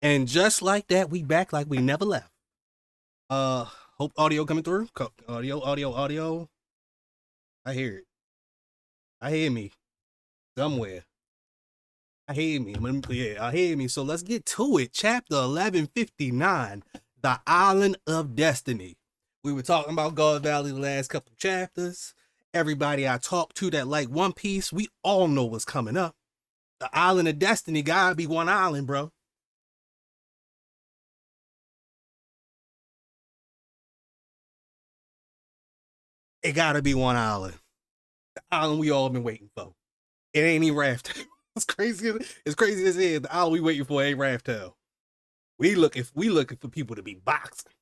And just like that, we back like we never left. Uh, hope audio coming through. Audio. I hear it. I hear me somewhere. I hear me. Yeah, I hear me. So let's get to it. Chapter 1159, The Island of Destiny. We were talking about God Valley the last couple chapters. Everybody I talked to that like One Piece, we all know what's coming up. The Island of Destiny gotta be one island, bro. It gotta be one island. The island we all been waiting for. It ain't even Raft. It's crazy. It's crazy as it is. The island we waiting for ain't Raft. We looking for people to be boxing.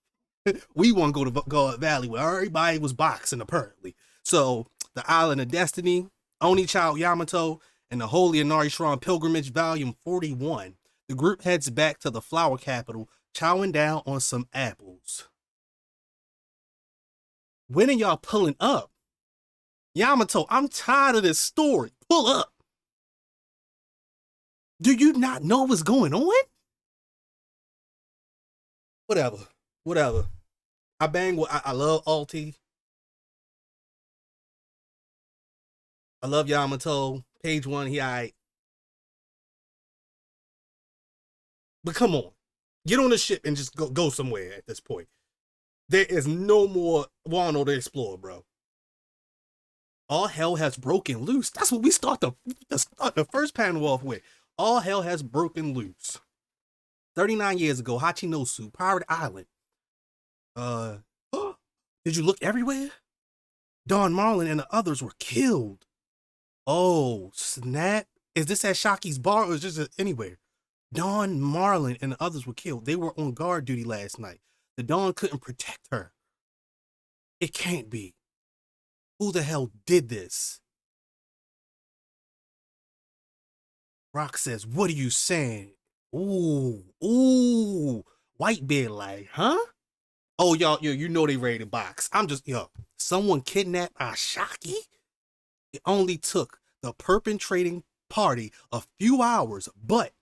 We want to go to God Valley where everybody was boxing apparently. So the Island of Destiny, Oni Child Yamato, and the Holy Inari Shrine Pilgrimage Volume 41. The group heads back to the flower capital, chowing down on some apples. When are y'all pulling up? Yamato, I'm tired of this story. Pull up. Do you not know what's going on? Whatever. Whatever. I bang with I love Alti. I love Yamato. Page one, he I. But come on. Get on the ship and just go somewhere at this point. There is no more Wano to explore, bro. All hell has broken loose. That's what we start the first panel off with. All hell has broken loose. 39 years ago, Hachinosu, Pirate Island. Uh, did you look everywhere? Don Marlin and the others were killed. Oh, snap. Is this at Shaki's bar or is this anywhere? Don Marlin and the others were killed. They were on guard duty last night. The Dawn couldn't protect her. It can't be. Who the hell did this? Rock says, what are you saying? Ooh. Whitebeard like, huh? Oh, y'all, you know they ready to box. I'm just, someone kidnapped Ashaki? It only took the perpetrating party a few hours, but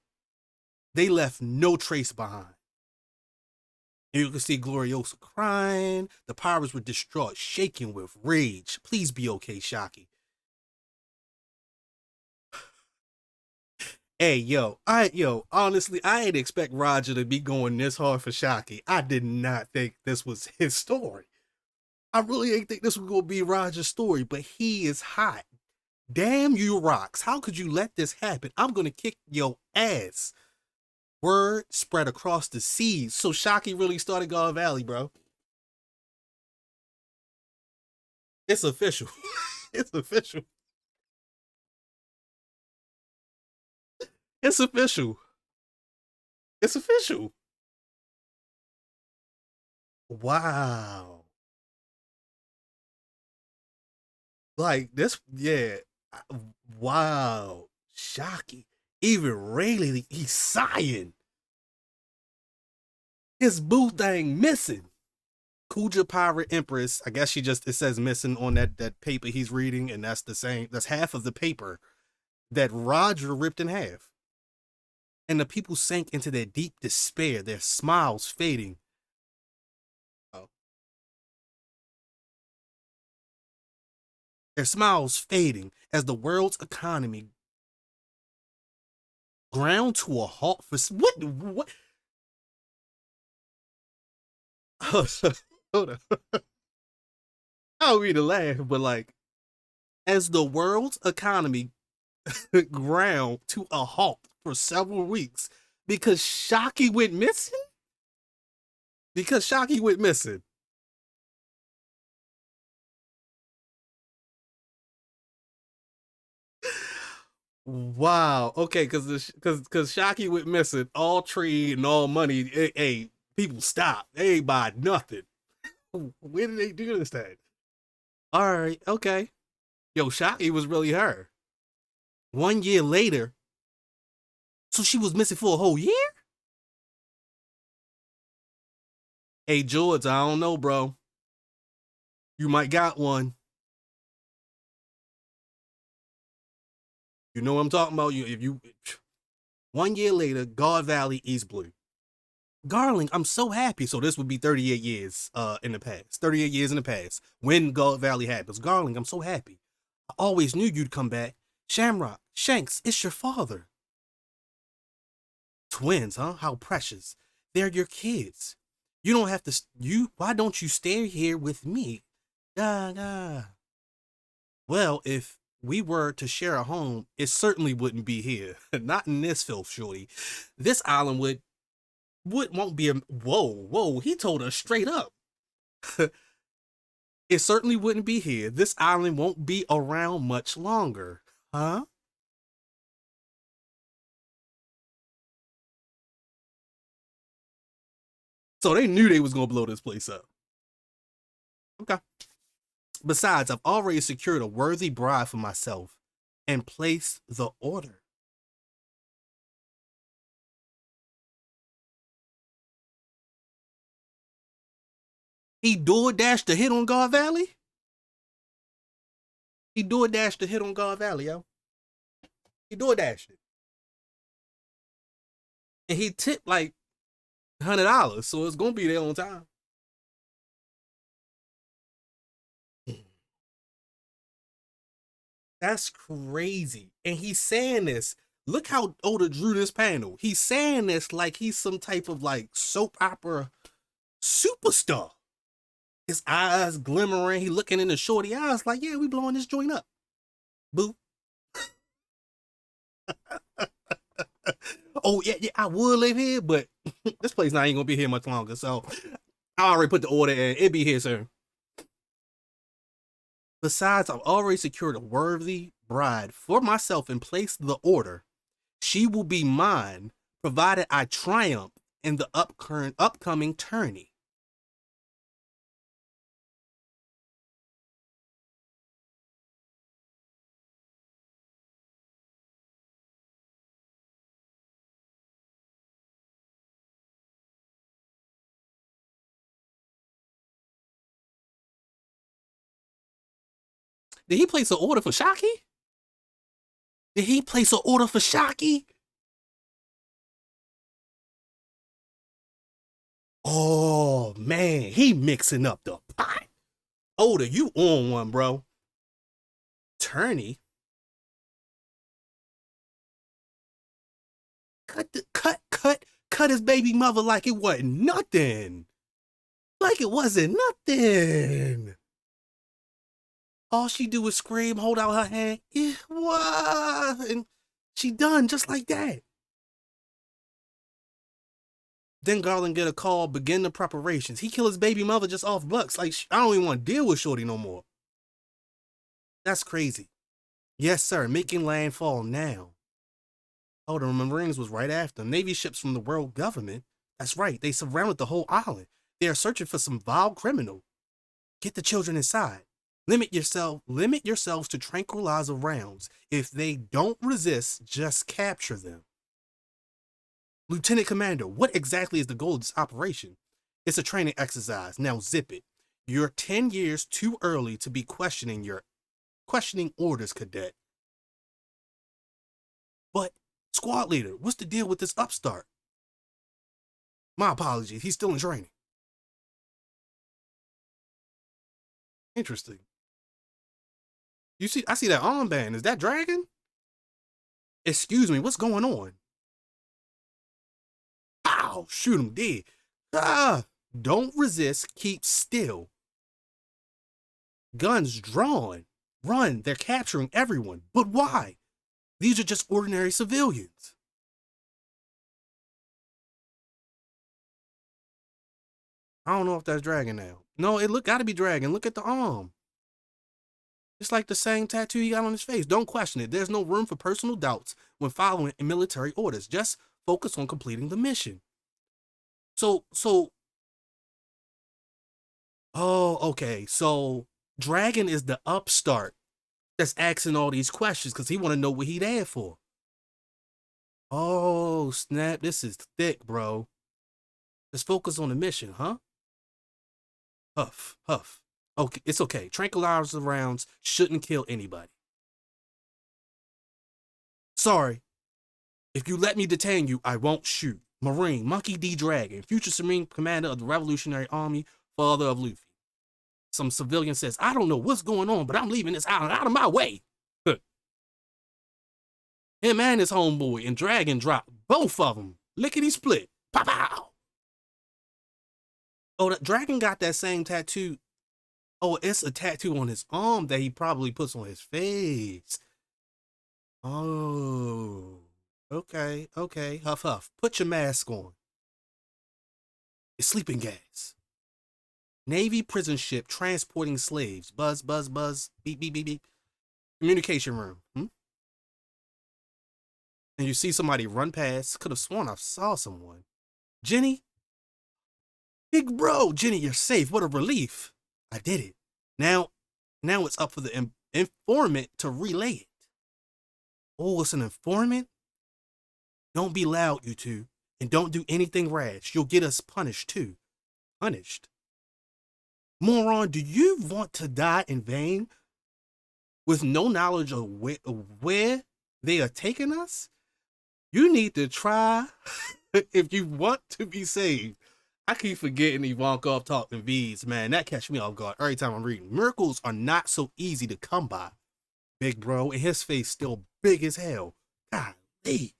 they left no trace behind. And you can see Gloriosa crying. The pirates were distraught, shaking with rage. Please be okay, Shaki. Hey, honestly, I didn't expect Roger to be going this hard for Shaki. I did not think this was his story. I really didn't think this was gonna be Roger's story, but he is hot. Damn you, Rocks. How could you let this happen? I'm gonna kick your ass. Word spread across the seas. So Shaki really started God Valley, bro. It's official. It's official. It's official. It's official. Wow. Like this, yeah. Wow. Shaki. Even Rayleigh, he's sighing. His boo thing missing. Kuja Pirate Empress. I guess it says missing on that paper he's reading, and that's the same. That's half of the paper that Roger ripped in half. And the people sank into their deep despair, their smiles fading. Oh. Their smiles fading as the world's economy ground to a halt for what? Hold on. I don't mean to laugh, but like as the world's economy ground to a halt for several weeks because Shaki went missing? Because Shaki went missing. Wow. Okay, because Shaki went missing, all trade and all money. Hey, people stop. They ain't buy nothing. When did they do this thing? All right. Okay. Yo, Shaki was really her. 1 year later, so she was missing for a whole year. Hey, George, I don't know, bro. You might got one. You know what I'm talking about. You if you 1 year later, God Valley, East Blue. Garling, I'm so happy. So this would be 38 years in the past. 38 years in the past. When Gold Valley happens. Garling, I'm so happy. I always knew you'd come back. Shamrock, Shanks, it's your father. Twins, huh? How precious. They're your kids. You don't have to why don't you stay here with me? Well, if we were to share a home, it certainly wouldn't be here. Not in this filth, shorty. This island won't be a whoa, he told us straight up. It certainly wouldn't be here. This island won't be around much longer. Huh? So they knew they was gonna blow this place up. Okay. Besides, I've already secured a worthy bride for myself and placed the order. He door dashed the hit on God Valley? He door dashed the hit on God Valley, yo. He door dashed it. And he tipped like $100, so it's gonna be there on time. That's crazy. And he's saying this. Look how Oda drew this panel. He's saying this like he's some type of like soap opera superstar. His eyes glimmering. He looking in the shorty eyes like, yeah, we blowing this joint up. Boo. Oh, yeah, I would live here, but this place not ain't gonna be here much longer. So I already put the order in. It'll be here soon. Besides, I've already secured a worthy bride for myself and placed the order. She will be mine, provided I triumph in the upcoming tourney. Did he place an order for Shaki? Did he place an order for Shaki? Oh man, he mixing up the pot. Oda, you on one, bro. Tourney. Cut his baby mother like it wasn't nothing. Like it wasn't nothing. All she do is scream, hold out her hand. Yeah, what? And she done just like that. Then Garland get a call, begin the preparations. He kill his baby mother just off bucks. Like, I don't even want to deal with Shorty no more. That's crazy. Yes, sir. Making landfall now. Oh, the Marines was right after them. Navy ships from the world government. That's right. They surrounded the whole island. They are searching for some vile criminal. Get the children inside. Limit yourselves to tranquilizer rounds. If they don't resist, just capture them. Lieutenant Commander, what exactly is the goal of this operation? It's a training exercise. Now zip it. You're 10 years too early to be questioning orders, cadet. But, squad leader, what's the deal with this upstart? My apologies, he's still in training. Interesting. I see that armband. Is that Dragon? Excuse me, what's going on? Ow, shoot him dead. Ah, don't resist, keep still. Guns drawn. Run, they're capturing everyone. But why? These are just ordinary civilians. I don't know if that's Dragon now. No, it gotta be Dragon. Look at the arm. It's like the same tattoo he got on his face. Don't question it. There's no room for personal doubts when following military orders. Just focus on completing the mission. So, oh, okay. So, Dragon is the upstart that's asking all these questions because he want to know what he there for. Oh, snap. This is thick, bro. Just focus on the mission, huh? Huff, huff. Okay, it's okay. Tranquilizer rounds shouldn't kill anybody. Sorry. If you let me detain you, I won't shoot. Marine, Monkey D. Dragon, future Supreme Commander of the Revolutionary Army, father of Luffy. Some civilian says, I don't know what's going on, but I'm leaving this island out of my way. Him and his homeboy and Dragon drop, both of them, lickety split. Pow pow. Oh, the Dragon got that same tattoo. Oh, it's a tattoo on his arm that he probably puts on his face. Oh, okay, okay. Huff, huff. Put your mask on. It's sleeping gas. Navy prison ship transporting slaves. Buzz, buzz, buzz. Beep, beep, beep, beep. Communication room. And you see somebody run past. Could have sworn I saw someone. Jenny? Big bro, Jenny, you're safe. What a relief. I did it. Now it's up for the informant to relay it. Oh, it's an informant? Don't be loud, you two. And don't do anything rash. You'll get us punished, too. Punished? Moron, do you want to die in vain? With no knowledge of where they are taking us? You need to try if you want to be saved. I keep forgetting Ivankov talking V's, man. That catch me off guard every time I'm reading. Miracles are not so easy to come by. Big bro, and his face still big as hell. Golly.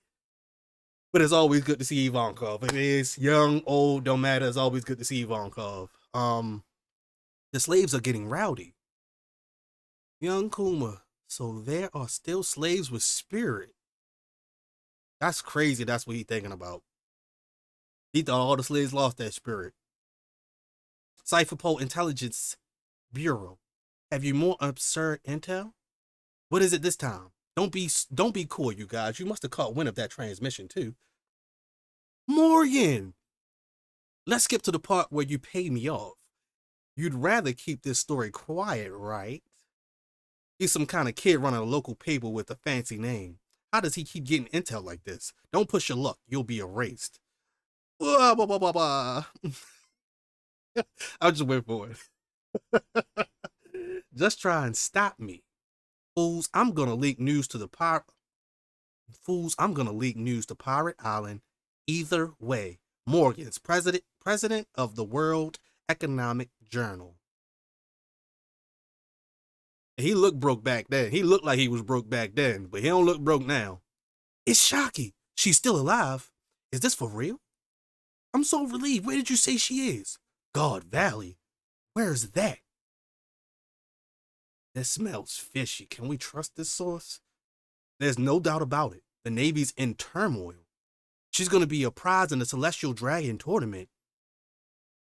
But it's always good to see Ivankov. It is young, old, don't matter. It's always good to see Ivankov. The slaves are getting rowdy. Young Kuma, so there are still slaves with spirit. That's crazy. That's what he's thinking about. He thought all the slaves lost that spirit. Cypherpole Intelligence Bureau. Have you more absurd intel? What is it this time? Don't be cool, you guys. You must have caught wind of that transmission too. Morgan! Let's skip to the part where you pay me off. You'd rather keep this story quiet, right? He's some kind of kid running a local paper with a fancy name. How does he keep getting intel like this? Don't push your luck. You'll be erased. Blah, blah, blah, blah, blah. I'll just wait for it. Just try and stop me. Fools, I'm gonna leak news to Pirate Island either way. Morgan's president of the World Economic Journal. He looked broke back then. He looked like he was broke back then, but he don't look broke now. It's Shocky. She's still alive. Is this for real? I'm so relieved. Where did you say she is? God Valley. Where's that? This smells fishy. Can we trust this source? There's no doubt about it. The Navy's in turmoil. She's going to be a prize in the Celestial Dragon tournament.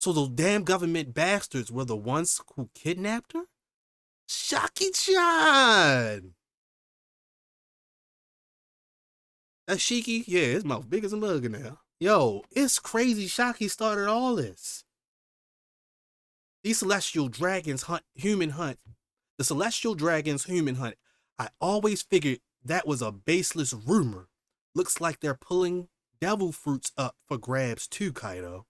So those damn government bastards were the ones who kidnapped her? Shocky-chan! That's Shiki? Yeah, his mouth big as a mug now. Yo, it's crazy Shocky started all this. These Celestial Dragons human hunt. The Celestial Dragons human hunt. I always figured that was a baseless rumor. Looks like they're pulling devil fruits up for grabs too, Kaido.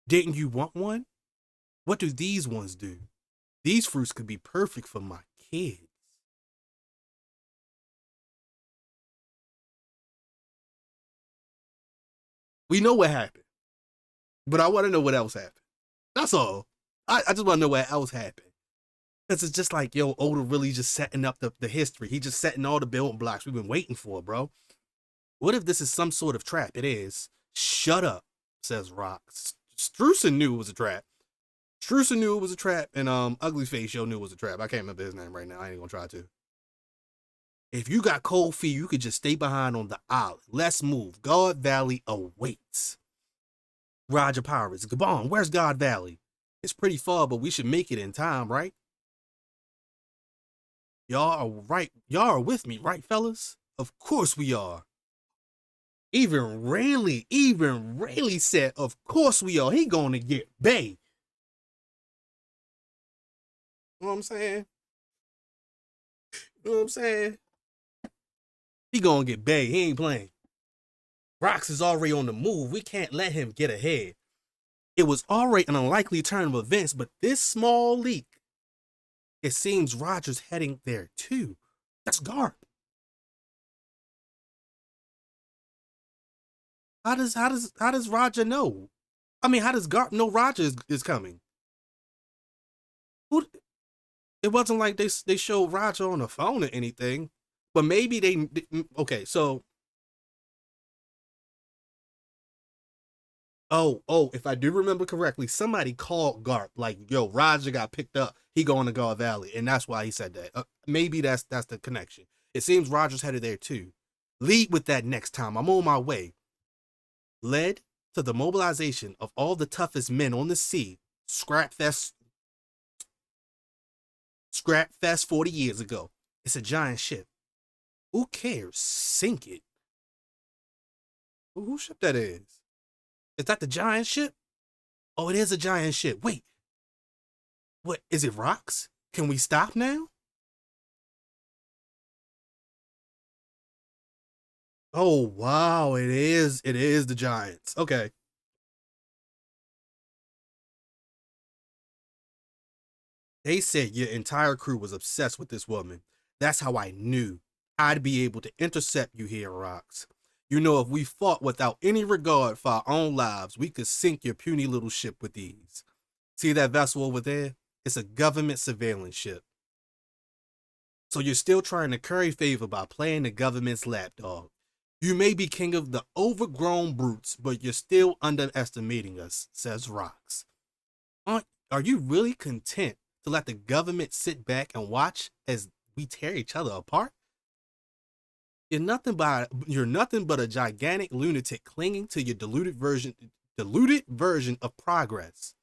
Didn't you want one? What do these ones do? These fruits could be perfect for my kids. We know what happened, but I want to know what else happened. That's all. I just want to know what else happened. Because it's just like, yo, Oda really just setting up the history. He just setting all the building blocks we've been waiting for, bro. What if this is some sort of trap? It is. Shut up, says Rock. Streusen knew it was a trap. Streusen knew it was a trap, and Ugly Face Yo knew it was a trap. I can't remember his name right now. I ain't gonna try to. If you got cold feet, you could just stay behind on the island. Let's move. God Valley awaits. Roger Pirates. Gabon, where's God Valley? It's pretty far, but we should make it in time, right? Y'all are right. Y'all are with me, right, fellas? Of course we are. Even Rayleigh said, of course we are. He gonna get Bay. You know what I'm saying? You know what I'm saying? He gonna get Bay. He ain't playing. Rox is already on the move. We can't let him get ahead. It was already an unlikely turn of events, but this small leak, it seems Roger's heading there too. That's Garp. How does Roger know? I mean, how does Garp know Roger is coming? Who? It wasn't like they showed Roger on the phone or anything. But maybe they okay. So if I do remember correctly, somebody called Garp like, "Yo, Roger got picked up. He going to Guard Valley," and that's why he said that. Maybe that's the connection. It seems Roger's headed there too. Lead with that next time. I'm on my way. Led to the mobilization of all the toughest men on the sea. Scrap Fest, Scrap Fest 40 years ago. It's a giant ship. Who cares? Sink it. Whose ship that is? Is that the giant ship? Oh, it is a giant ship. Wait, what? Is it rocks? Can we stop now? Oh wow, it is. It is the Giants. Okay. They said your entire crew was obsessed with this woman. That's how I knew I'd be able to intercept you here, Rocks. You know, if we fought without any regard for our own lives, we could sink your puny little ship with ease. See that vessel over there? It's a government surveillance ship. So you're still trying to curry favor by playing the government's lapdog. You may be king of the overgrown brutes, but you're still underestimating us, says Rocks. Are you really content to let the government sit back and watch as we tear each other apart? You're nothing but a gigantic lunatic clinging to your diluted version of progress.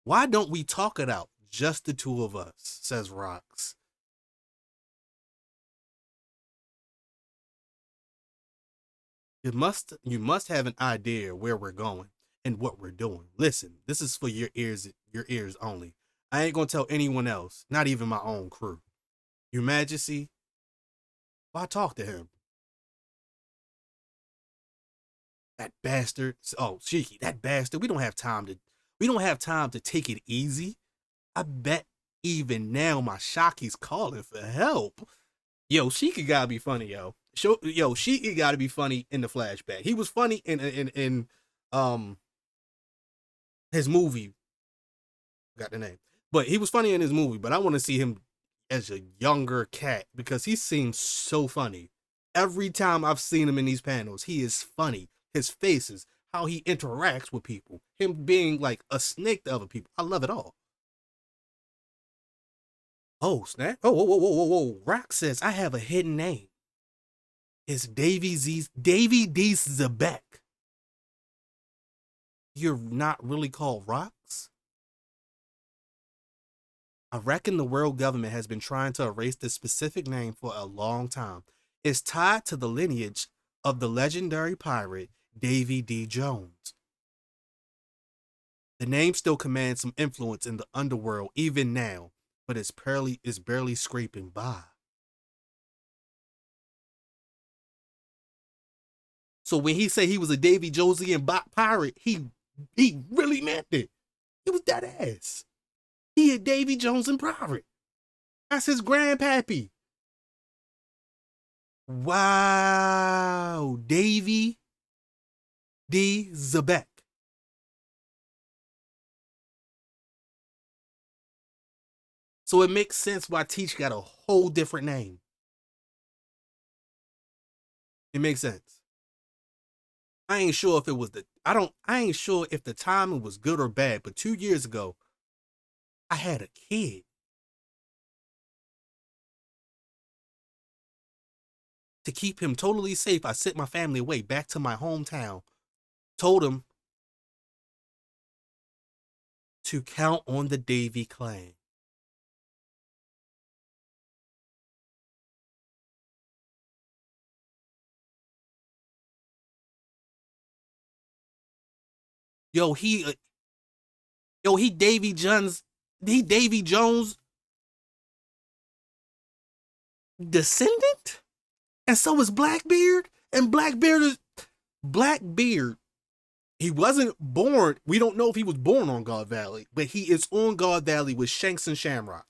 Why don't we talk it out, just the two of us, says Rocks. You must have an idea where we're going and what we're doing. Listen, this is for your ears only. I ain't gonna tell anyone else, not even my own crew. Your Majesty, why talk to him? That bastard. Oh, Shiki, that bastard. We don't have time to take it easy. I bet even now my Shaki's calling for help. Yo, Shiki gotta be funny, yo. Shiki gotta be funny in the flashback. He was funny in um his movie. Got the name, but he was funny in his movie. But I want to see him as a younger cat because he seems so funny. Every time I've seen him in these panels, he is funny. His faces, how he interacts with people, him being like a snake to other people. I love it all. Oh snap! Oh whoa whoa whoa whoa whoa! Rock says I have a hidden name. It's Davy D. Zebek. You're not really called Rocks? I reckon the world government has been trying to erase this specific name for a long time. It's tied to the lineage of the legendary pirate Davy D. Jones. The name still commands some influence in the underworld even now, but it's barely scraping by. So when he said he was a Davy Josie and bot pirate, he really meant it. He was that ass. He a Davy Jones and pirate. That's his grandpappy. Wow, Davy D. Zebek. So it makes sense why Teach got a whole different name. It makes sense. I ain't sure if it was the I ain't sure if the timing was good or bad, but 2 years ago, I had a kid. To keep him totally safe, I sent my family away back to my hometown. Told him to count on the Davy clan. Yo, he Davy Jones descendant, and so is Blackbeard. And Blackbeard. He wasn't born. We don't know if he was born on God Valley, but he is on God Valley with Shanks and Shamrock.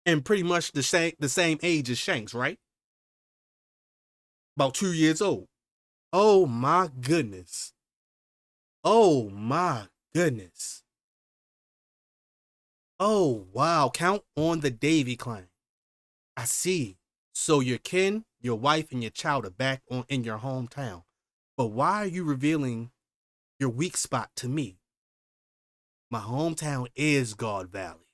and pretty much the same age as Shanks, right? About 2 years old. Oh my goodness. Oh my goodness. Oh wow. Count on the Davy clan. I see. So your kin, your wife, and your child are back on in your hometown. But why are you revealing your weak spot to me? My hometown is God Valley.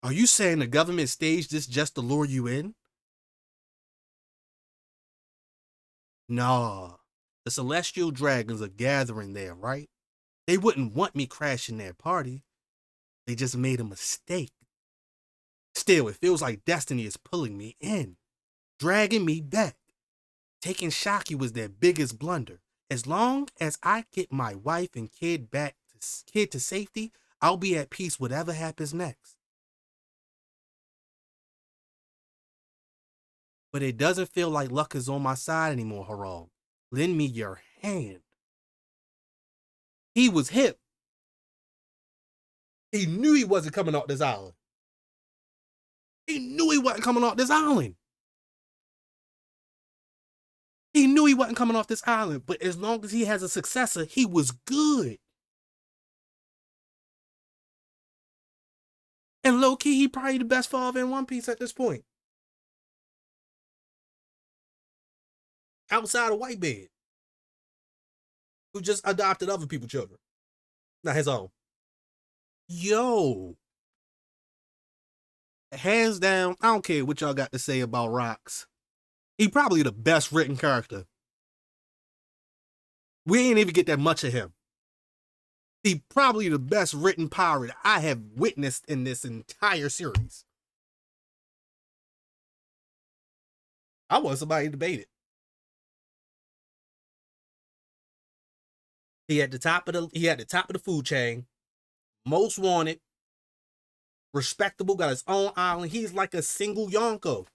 Are you saying the government staged this just to lure you in? Nah. The celestial dragons are gathering there, right? They wouldn't want me crashing their party. They just made a mistake. Still, it feels like destiny is pulling me in, dragging me back. Taking Shocky was their biggest blunder. As long as I get my wife and kid to safety, I'll be at peace whatever happens next. But it doesn't feel like luck is on my side anymore, Harald. Lend me your hand. He was hip. He knew he wasn't coming off this island. He knew he wasn't coming off this island. He knew he wasn't coming off this island, but as long as he has a successor, he was good. And low key, he probably the best father in One Piece at this point. Outside of Whitebeard, who just adopted other people's children, not his own. Yo, hands down, I don't care what y'all got to say about Rocks. He probably the best written character. We ain't even get that much of him. He probably the best written pirate I have witnessed in this entire series. I want somebody to debate it. He at the top of the food chain, most wanted, respectable, got his own island. He's like a single Yonko.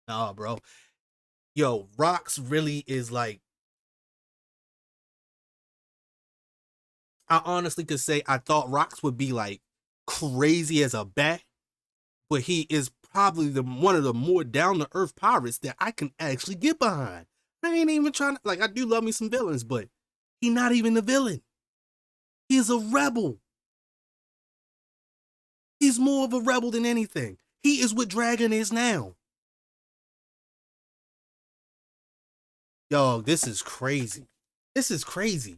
Nah, bro. Yo, Rocks really is like, I honestly could say I thought Rocks would be like crazy as a bat, but he is probably one of the more down to earth pirates that I can actually get behind. I ain't even trying to, like, I do love me some villains, but he not even a villain. He's a rebel. He's more of a rebel than anything. He is what Dragon is now. Yo, this is crazy. This is crazy.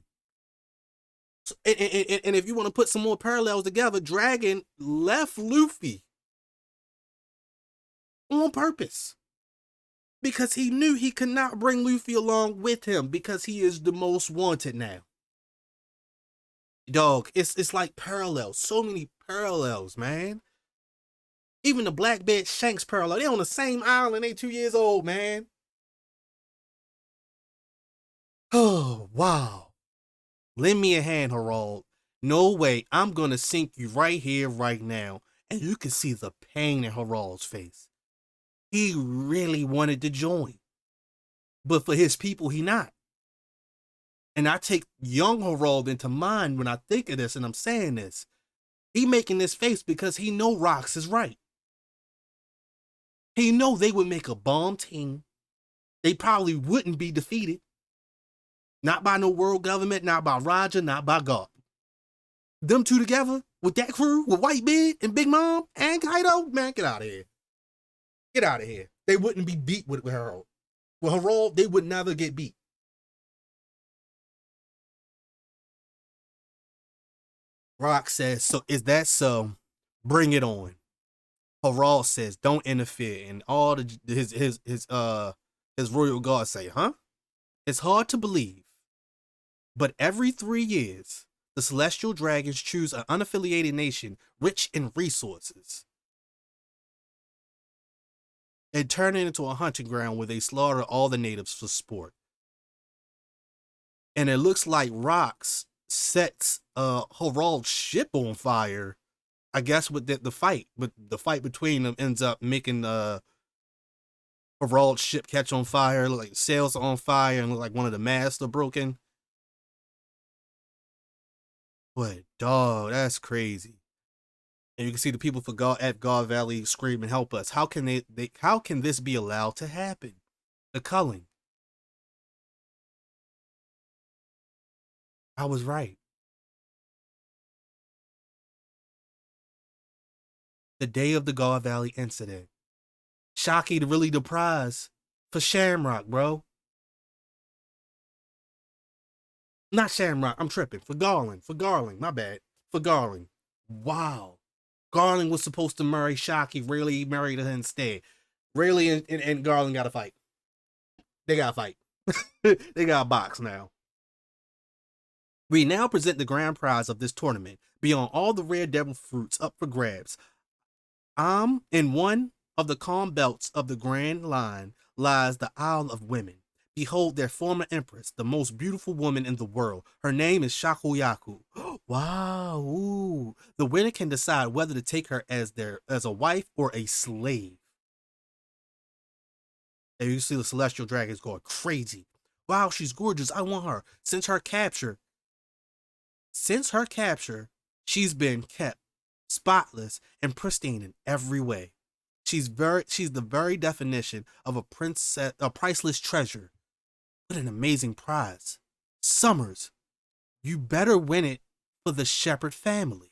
So, and if you want to put some more parallels together, Dragon left Luffy on purpose because he knew he could not bring Luffy along with him because he is the most wanted now. Dog, it's like parallels, so many parallels, man. Even the Blackbeard Shanks parallel, they on the same island, they 2 years old, man. Oh, wow. Lend me a hand, Harald. No way, I'm gonna sink you right here, right now. And you can see the pain in Harald's face. He really wanted to join. But for his people, he not. And I take young Harald into mind when I think of this and I'm saying this. He making this face because he know Rocks is right. He know they would make a bomb team. They probably wouldn't be defeated. Not by no world government, not by Roger, not by God. Them two together with that crew, with Whitebeard and Big Mom and Kaido, man, get out of here. Get out of here. They wouldn't be beat with Harald. With Harald, they would never get beat. Rock says, so is that so? Bring it on. Harald says, don't interfere. And all his royal guards say, huh? It's hard to believe. But every 3 years, the celestial dragons choose an unaffiliated nation rich in resources and turn it into a hunting ground where they slaughter all the natives for sport. And it looks like Rocks sets Harald's ship on fire. I guess with the fight, but the fight between them ends up making Harald's ship catch on fire, like sails on fire, and like one of the masts are broken. But dog, that's crazy. And you can see the people at God Valley screaming, "Help us! How can How can this be allowed to happen?" The culling. I was right. The day of the God Valley incident. Shockey really the prize for Shamrock, bro. Not Shamrock. I'm tripping. For Garland. For Garland. My bad. For Garland. Wow. Garland was supposed to marry Shockey. Really married her instead. Rayleigh and Garland got to fight. They got to fight. They got a box now. We now present the grand prize of this tournament. Beyond all the rare devil fruits up for grabs, in one of the calm belts of the Grand Line lies the Isle of Women. Behold their former empress, the most beautiful woman in the world. Her name is Shakuyaku. Wow. Ooh. The winner can decide whether to take her as a wife or a slave. And you see the celestial dragons going crazy. Wow, she's gorgeous. I want her. Since her capture, she's been kept spotless and pristine in every way. She's the very definition of a priceless treasure. What an amazing prize. Summers, you better win it for the Shepherd family.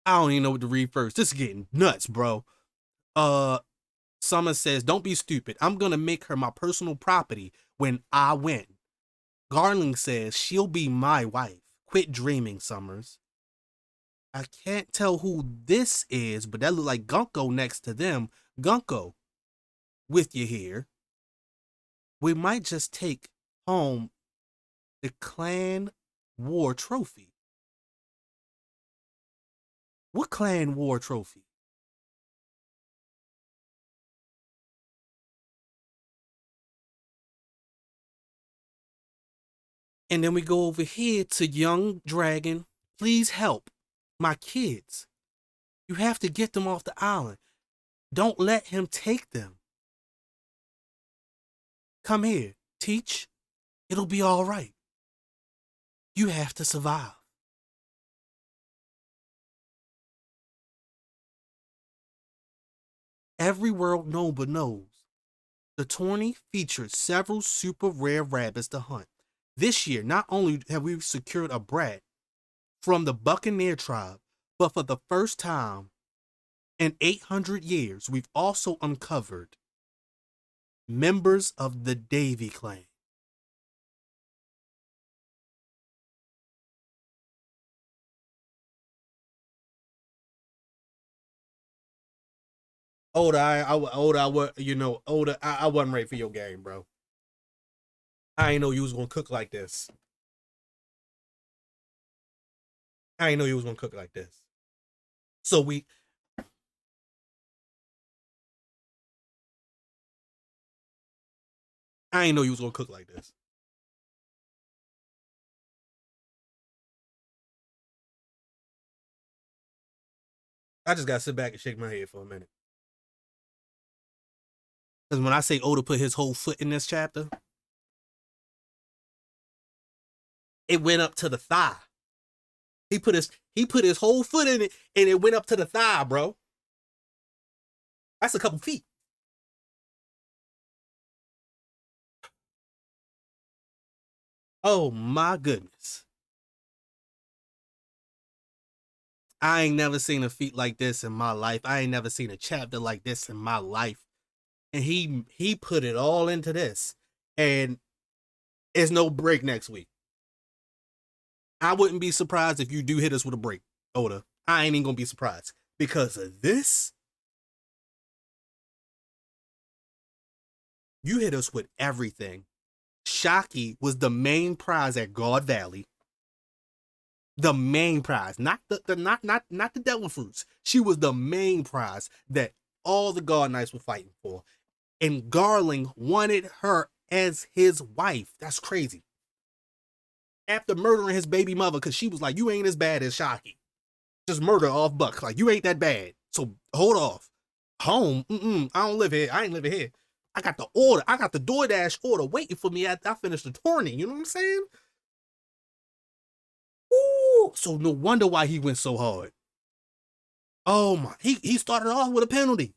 I don't even know what to read first. This is getting nuts, bro. Uh Summer says, "Don't be stupid. I'm gonna make her my personal property when I win." Garling says, "She'll be my wife. Quit dreaming, Summers." I can't tell who this is, but that look like Gunko next to them. Gunko, with you here. We might just take home the clan war trophy. What clan war trophy? And then we go over here to Young Dragon. Please help my kids. You have to get them off the island. Don't let him take them. Come here, Teach. It'll be all right. You have to survive. Every world noble knows the tourney featured several super rare rabbits to hunt. This year, not only have we secured a brat from the Buccaneer tribe, but for the first time in 800 years, we've also uncovered members of the Davy clan. I wasn't ready for your game, bro. I ain't know you was gonna cook like this. I ain't know you was gonna cook like this. So I ain't know you was gonna cook like this. I just gotta sit back and shake my head for a minute. Because when I say Oda put his whole foot in this chapter, it went up to the thigh. He put his whole foot in it and it went up to the thigh, bro. That's a couple feet. Oh my goodness. I ain't never seen a feat like this in my life. I ain't never seen a chapter like this in my life. And he put it all into this. And it's no break next week. I wouldn't be surprised if you do hit us with a break, Oda. I ain't even gonna be surprised. Because of this, you hit us with everything. Shockey was the main prize at God Valley. The main prize, not not the devil fruits. She was the main prize that all the God Knights were fighting for. And Garling wanted her as his wife. That's crazy. after murdering his baby mother because she was like, you ain't as bad as Shocky. Just murder off buck. Like, you ain't that bad. So hold off. Home? I don't live here. I ain't living here. I got the order. I got the DoorDash order waiting for me after I finished the tourney. You know what I'm saying? Ooh. So no wonder why he went so hard. Oh my. He started off with a penalty.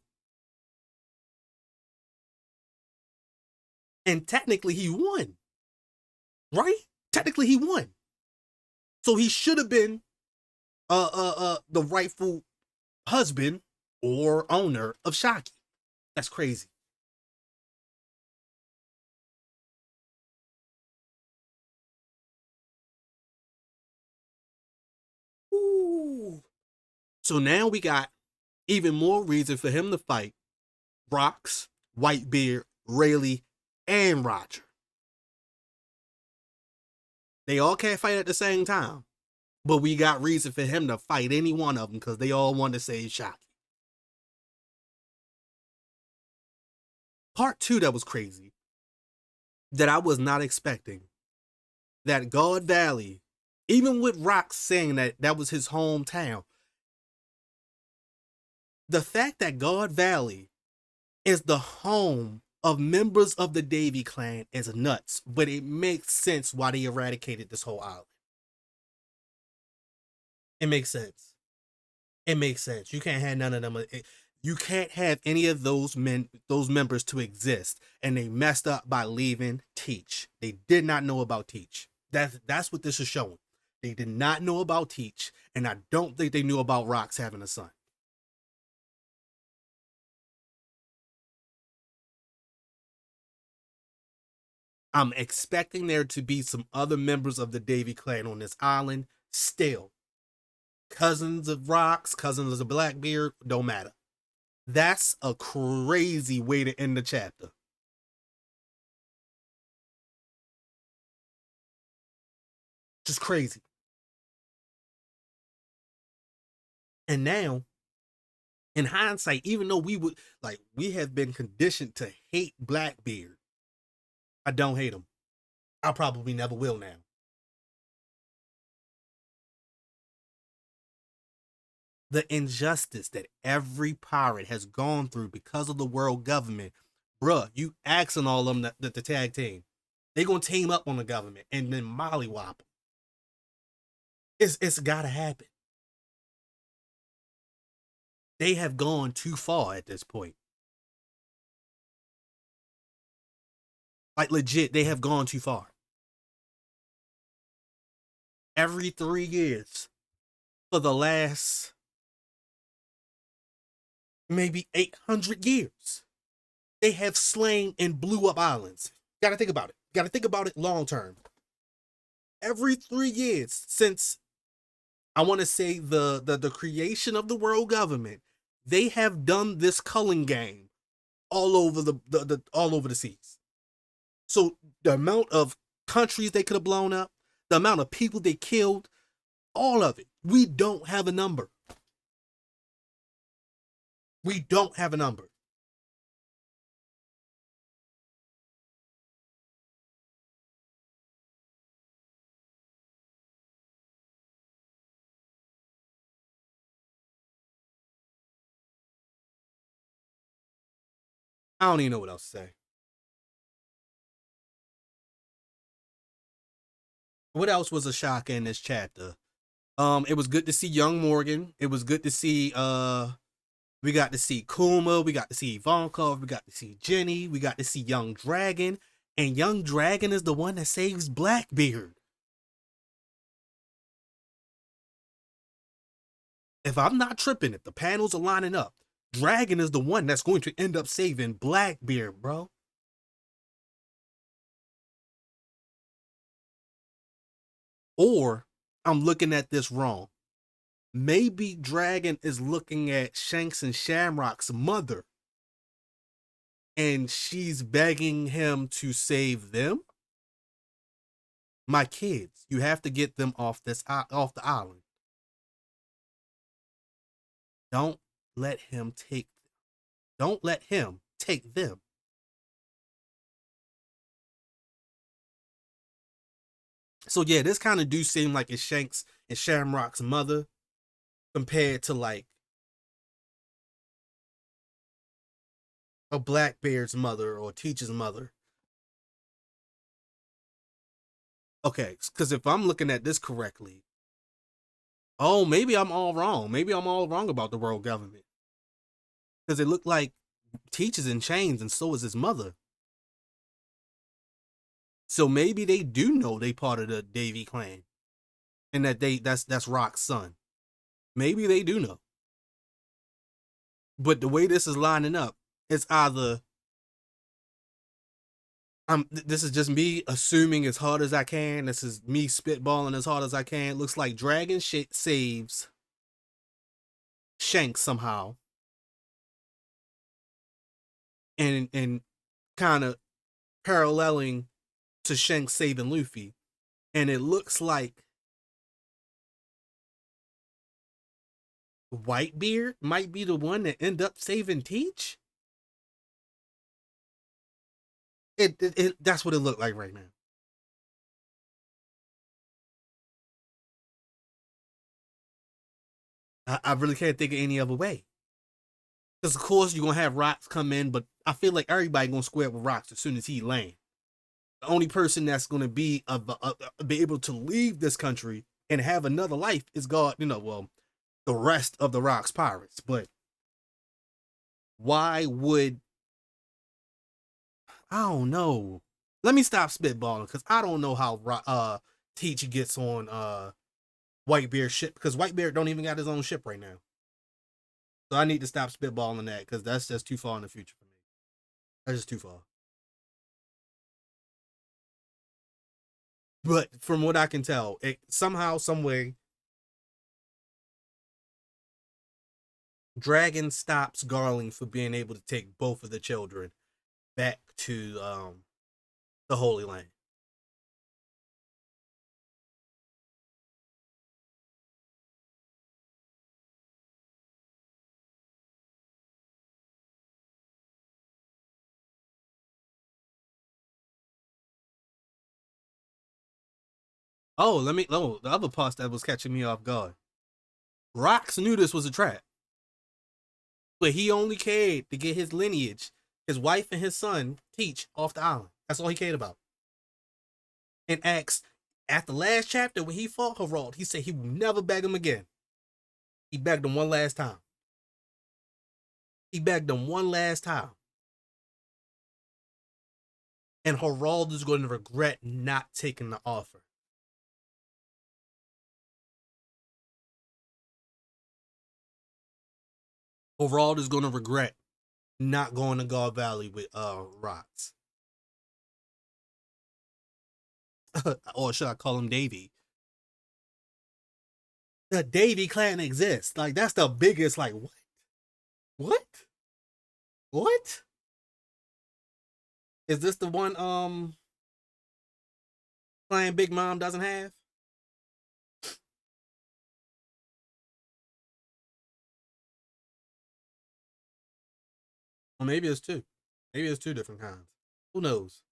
And technically he won. Right? Technically he won. So he should have been the rightful husband or owner of Shocky. That's crazy. Ooh. So now we got even more reason for him to fight Rocks, Whitebeard, Rayleigh, and Roger. They all can't fight at the same time, but we got reason for him to fight any one of them because they all want to save Shocky. Part two that was crazy, that I was not expecting, that God Valley, even with Rocks saying that that was his hometown, the fact that God Valley is the home of members of the Davy clan is nuts, but it makes sense why they eradicated this whole island. It makes sense. It makes sense. You can't have none of them. You can't have any of those members to exist, and they messed up by leaving Teach. They did not know about Teach. That's what this is showing. They did not know about Teach, and I don't think they knew about Rocks having a son. I'm expecting there to be some other members of the Davy clan on this island still. Cousins of Rocks, cousins of Blackbeard, don't matter. That's a crazy way to end the chapter. Just crazy. And now, in hindsight, even though we have been conditioned to hate Blackbeard, I don't hate him. I probably never will now. The injustice that every pirate has gone through because of the world government, bruh, you asking all of them that the tag team. They gonna team up on the government and then mollywop them. It's gotta happen. They have gone too far at this point. Like legit, they have gone too far. Every 3 years for the last maybe 800 years, they have slain and blew up islands. Gotta think about it. Gotta think about it long term. Every 3 years since I want to say the creation of the world government, they have done this culling game all over the all over the seas. So the amount of countries they could have blown up, the amount of people they killed, all of it. We don't have a number. We don't have a number. I don't even know what else to say. What else was a shock in this chapter? It was good to see young Morgan. It was good to see we got to see Kuma, we got to see Ivankov, we got to see Jenny, we got to see Young Dragon, and Young Dragon is the one that saves Blackbeard. If I'm not tripping, if the panels are lining up, Dragon is the one that's going to end up saving Blackbeard, bro. Or I'm looking at this wrong. Maybe Dragon is looking at Shanks and Shamrock's mother and she's begging him to save them. My kids, you have to get them off the island. Don't let him take don't let him take them. So yeah, this kind of do seem like it's Shanks and Shamrock's mother compared to like a Blackbeard's mother or Teach's mother. Okay, because if I'm looking at this correctly, oh, maybe I'm all wrong. Maybe I'm all wrong about the world government because it looked like Teach is in chains and so is his mother. So maybe they do know they part of the Davy clan and that that's Rock's son. Maybe they do know. But the way this is lining up, it's either this is just me assuming as hard as I can. This is me spitballing as hard as I can. Looks like Dragon saves Shanks somehow, and kind of paralleling to Shanks saving Luffy, and it looks like Whitebeard might be the one that end up saving Teach. It that's what it looked like right now. I really can't think of any other way. Because of course you're gonna have Rocks come in, but I feel like everybody gonna square up with Rocks as soon as he land. The only person that's gonna be able to leave this country and have another life is God. Well, the rest of the Rocks pirates. But why would I don't know? Let me stop spitballing because I don't know how Teach gets on Whitebeard's ship because Whitebeard don't even got his own ship right now. So I need to stop spitballing that because that's just too far in the future for me. That's just too far. But from what I can tell, it somehow, some way, Dragon stops Garling for being able to take both of the children back to the Holy Land. Oh, the other part that was catching me off guard. Rox knew this was a trap, but he only cared to get his lineage, his wife and his son, Teach off the island. That's all he cared about. And asked at the last chapter when he fought Herald, he said he would never beg him again. He begged him one last time. He begged him one last time. And Herald is going to regret not taking the offer. Herald is going to regret not going to God Valley with Rox. Or should I call him Davy? The Davy clan exists. Like that's the biggest. Like what? What? What? Is this the one clan Big Mom doesn't have? Or maybe it's two. Maybe it's two different kinds. Who knows?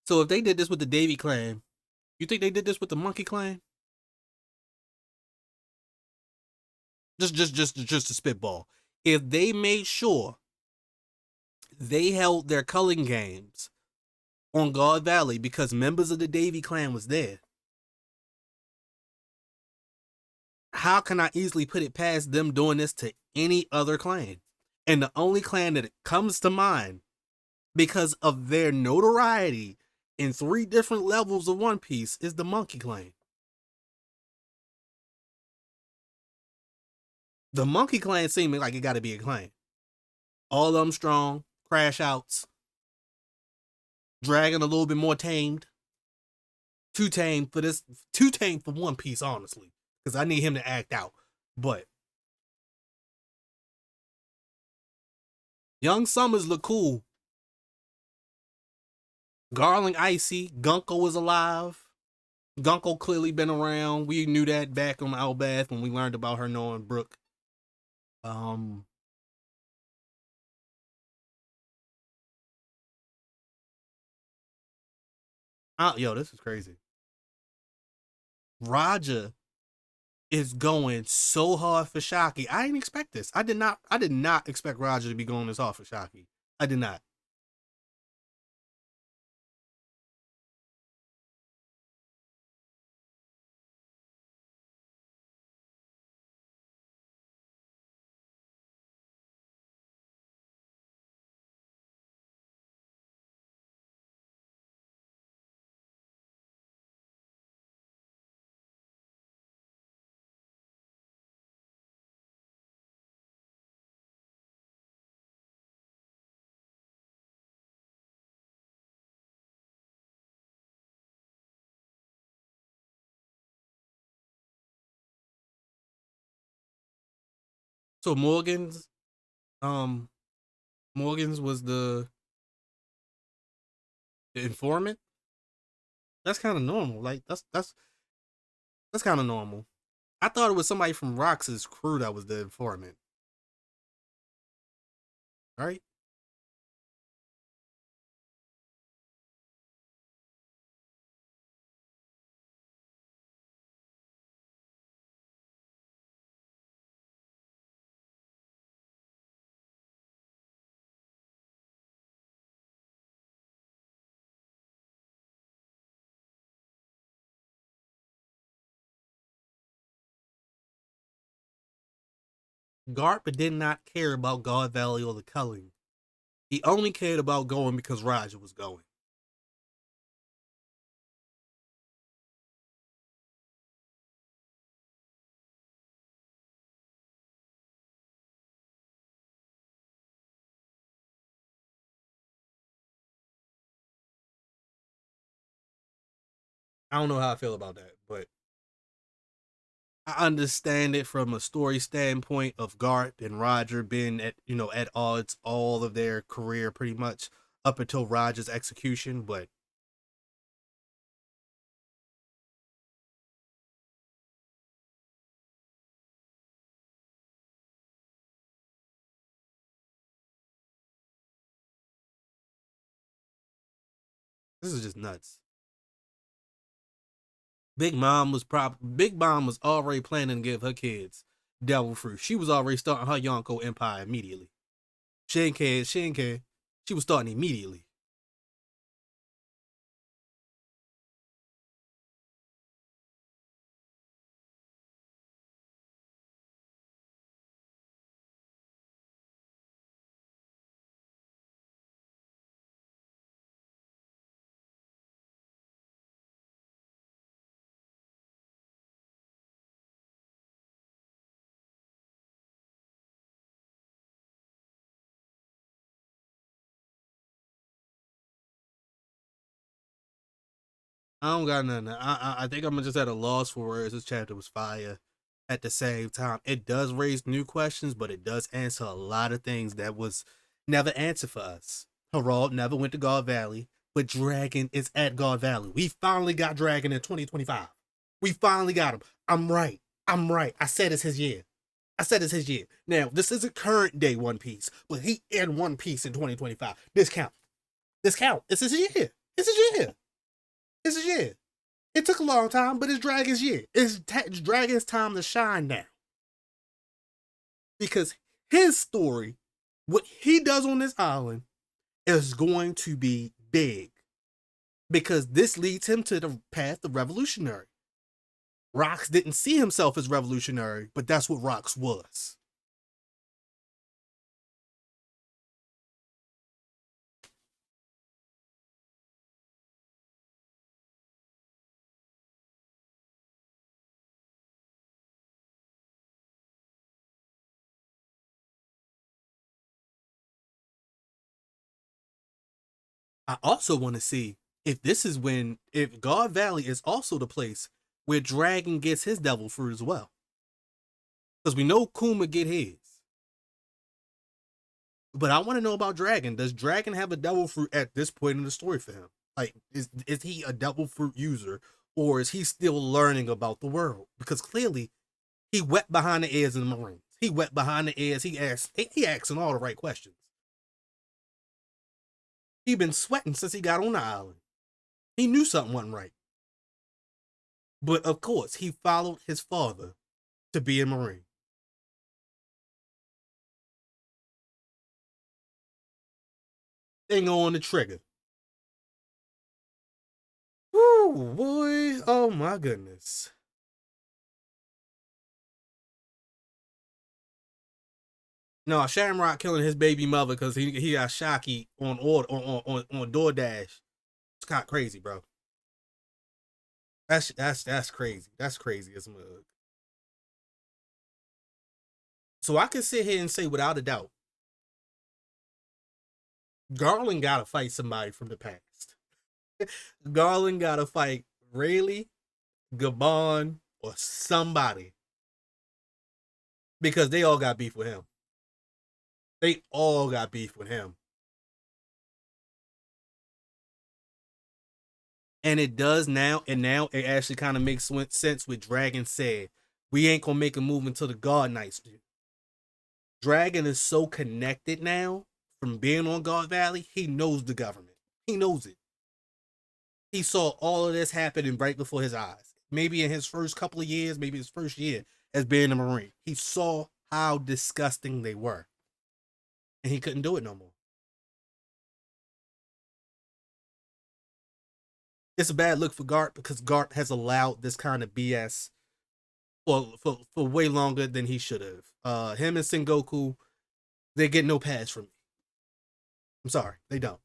So if they did this with the Davy clan, you think they did this with the Monkey clan? Just a spitball. If they made sure they held their culling games on God Valley because members of the Davy clan was there, how can I easily put it past them doing this to any other clan? And the only clan that comes to mind because of their notoriety in three different levels of One Piece is the Monkey Clan. The Monkey Clan seems like it got to be a clan. All of them strong, crash outs, Dragon a little bit more tamed. Too tame for this, too tame for One Piece, honestly, because I need him to act out. But Young Summers look cool. Garling icy. Gunko was alive. Gunko clearly been around. We knew that back on Albath when we learned about her knowing Brook. Um, yo, this is crazy. Raja is going so hard for Shaki. I didn't expect this. I did not. I did not expect Raja to be going this hard for Shaki. I did not. So um, Morgan's was the informant. That's kind of normal. Like that's kind of normal. I thought it was somebody from Rox's crew that was the informant. Right? Garp did not care about God Valley or the culling. He only cared about going because Raja was going. I don't know how I feel about that, but I understand it from a story standpoint of Garp and Roger being at at odds all of their career pretty much up until Roger's execution, but this is just nuts. Big Mom was already planning to give her kids devil fruit. She was already starting her Yonko empire immediately. She didn't care. She didn't care. She was starting immediately. I don't got nothing. I think I'm just at a loss for words. This chapter was fire. At the same time, it does raise new questions, but it does answer a lot of things that was never answered for us. Herald never went to God Valley, but Dragon is at God Valley. We finally got Dragon in 2025. We finally got him. I'm right. I'm right. I said it's his year. I said it's his year. Now, this isn't current day One Piece, but he in One Piece in 2025. This count. This count. It's his year. It's his year. It's his year. It took a long time, but it's Dragon's year. It's Dragon's time to shine now. Because his story, what he does on this island, is going to be big. Because this leads him to the path of revolutionary. Rox didn't see himself as revolutionary, but that's what Rox was. I also want to see if God Valley is also the place where Dragon gets his devil fruit as well. Because we know Kuma get his. But I want to know about Dragon. Does Dragon have a devil fruit at this point in the story for him? Like, is he a devil fruit user, or is he still learning about the world? Because clearly, he wet behind the ears in the Marines. He wet behind the ears. He asking all the right questions. He been sweating since he got on the island. He knew something wasn't right. But of course, he followed his father to be a Marine. Finger on the trigger. Woo, boy. Oh my goodness. No, Shamrock killing his baby mother because he got Shocky on order on DoorDash. It's kind of crazy, bro. That's crazy. That's crazy as mug. So I can sit here and say without a doubt, Garland gotta fight somebody from the past. Garland gotta fight Rayleigh, Gabon, or somebody because they all got beef with him. They all got beef with him. And it does now, and now it actually kind of makes sense with Dragon said, we ain't gonna make a move until the God Knights do. Dragon is so connected now from being on God Valley, he knows the government. He knows it. He saw all of this happening right before his eyes. Maybe in his first couple of years, maybe his first year as being a Marine. He saw how disgusting they were. And he couldn't do it no more. It's a bad look for Garp because Garp has allowed this kind of BS for way longer than he should have. Him and Sengoku, they get no pass from me. I'm sorry, they don't.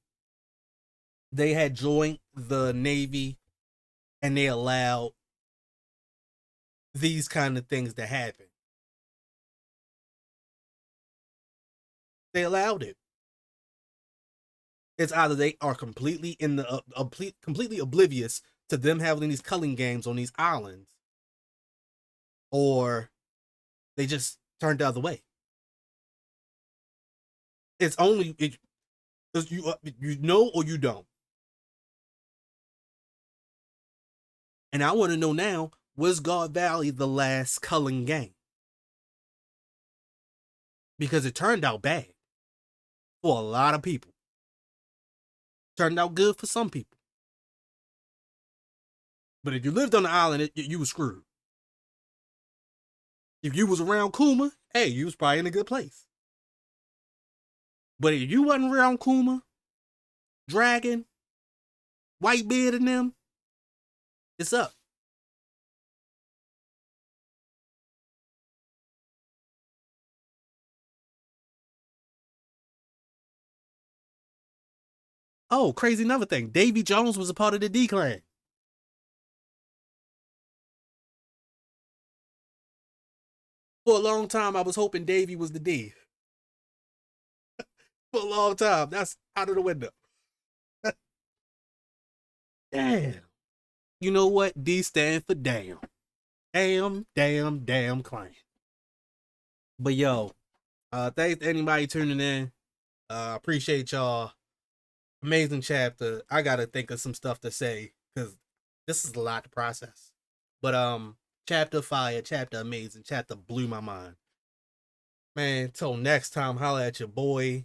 They had joined the Navy and they allowed these kind of things to happen. They allowed it. It's either they are completely in the completely oblivious to them having these culling games on these islands, or they just turned the other way. It's only you know or you don't. And I want to know now, was God Valley the last culling game? Because it turned out bad for a lot of people. Turned out good for some people. But if you lived on the island, you was screwed. If you was around Kuma, hey, you was probably in a good place. But if you wasn't around Kuma, Dragon, Whitebeard and them, it's up. Oh, crazy another thing. Davy Jones was a part of the D clan. For a long time, I was hoping Davy was the D. For a long time. That's out of the window. Damn. You know what? D stand for damn. Damn clan. But yo, thanks to anybody tuning in. Appreciate y'all. Amazing chapter. I gotta think of some stuff to say because this is a lot to process. But chapter fire, chapter amazing, chapter blew my mind. Man, till next time, holla at your boy.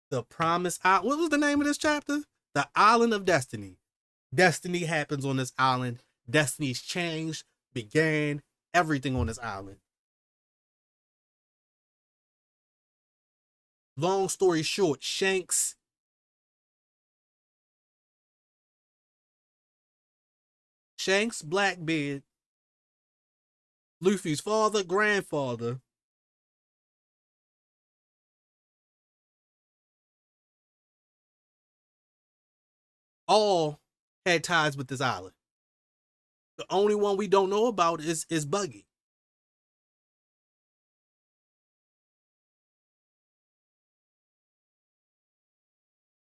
The Promise Island. What was the name of this chapter? The Island of Destiny. Destiny happens on this island. Destiny's changed, began, everything on this island. Long story short, Shanks, Blackbeard, Luffy's father, grandfather, all had ties with this island. The only one we don't know about is Buggy.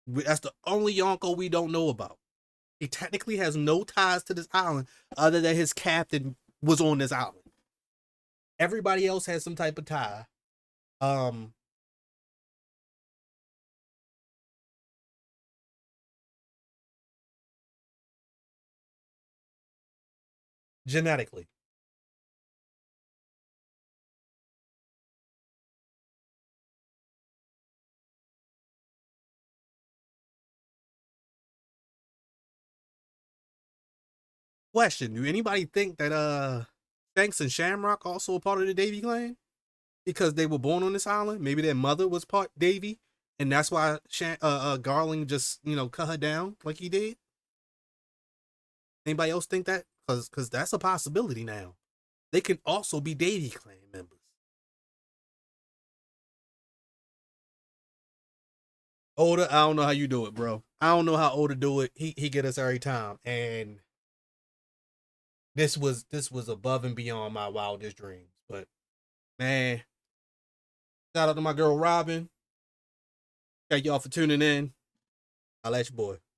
That's the only Yonko we don't know about. He technically has no ties to this island other than his captain was on this island. Everybody else has some type of tie. Um, Genetically. Question: do anybody think that Shanks and Shamrock also a part of the Davy clan because they were born on this island? Maybe their mother was part Davy, and that's why Garling just cut her down like he did. Anybody else think that? Because that's a possibility now. They can also be Davy clan members. Oda, I don't know how you do it, bro. I don't know how Oda do it. He get us every time, and this was above and beyond my wildest dreams. But man, shout out to my girl Robin. Thank y'all for tuning in. I'll let you boy.